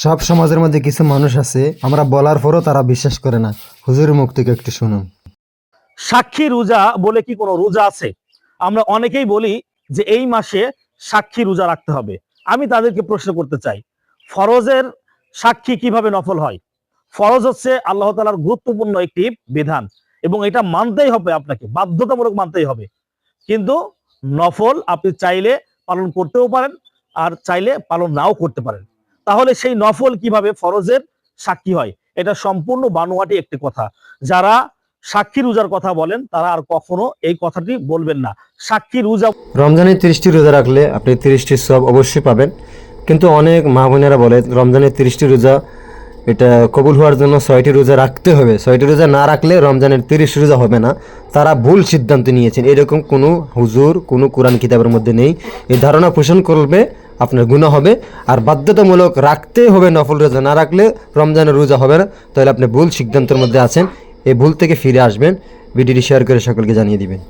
সব সমাজের মধ্যে কিছু মানুষ আছে আমরা বলার পরও তারা বিশ্বাস করে না। হুজুরের মুখ থেকে একটু শুনুন। সাক্ষী রোজা বলে কি কোনো রোজা আছে? আমরা অনেকেই বলি যে এই মাসে সাক্ষী রোজা রাখতে হবে। আমি তাদেরকে প্রশ্ন করতে চাই, ফরজের সাক্ষী কিভাবে নফল হয়? ফরজ হচ্ছে আল্লাহ তাআলার গুরুত্বপূর্ণ একটি বিধান এবং এটা মানতেই হবে, আপনাকে বাধ্যতামূলক মানতেই হবে। কিন্তু নফল আপনি চাইলে পালন করতেও পারেন আর চাইলে পালন নাও করতে পারেন। তাহলে সেই নফল কিভাবে ফরজের সাক্ষী হয়? এটা সম্পূর্ণ বানোয়াটি একটি কথা। যারা সাক্ষী রোজার কথা বলেন তারা আর কখনো এই কথাটি বলবেন না। সাক্ষী রোজা রমজানের 30টি রোজা রাখলে আপনি 30টি সওয়াব অবশ্যই পাবেন, কিন্তু অনেক মা বোনেরা বলে রমজানের 30টি রোজা এটা কবুল হওয়ার জন্য 6টি রোজা রাখতে হবে, 6টি রোজা না রাখলে রমজানের 30 রোজা হবে না। তারা ভুল সিদ্ধান্ত নিয়েছেন। এরকম কোনো হুজুর কোনো কোরআন কিতাবের মধ্যে নেই। এই ধারণা পোষণ করবে আপনার গুনাহ হবে, আর বাধ্যতামূলক রাখতে হবে নফল রোজা, না রাখলে রমজানের রোজা হবে না। তাহলে আপনি ভুল সিদ্ধান্তের মধ্যে আছেন। এই ভুল থেকে ফিরে আসবেন। ভিডিওটি শেয়ার করে সকলকে জানিয়ে দিবেন।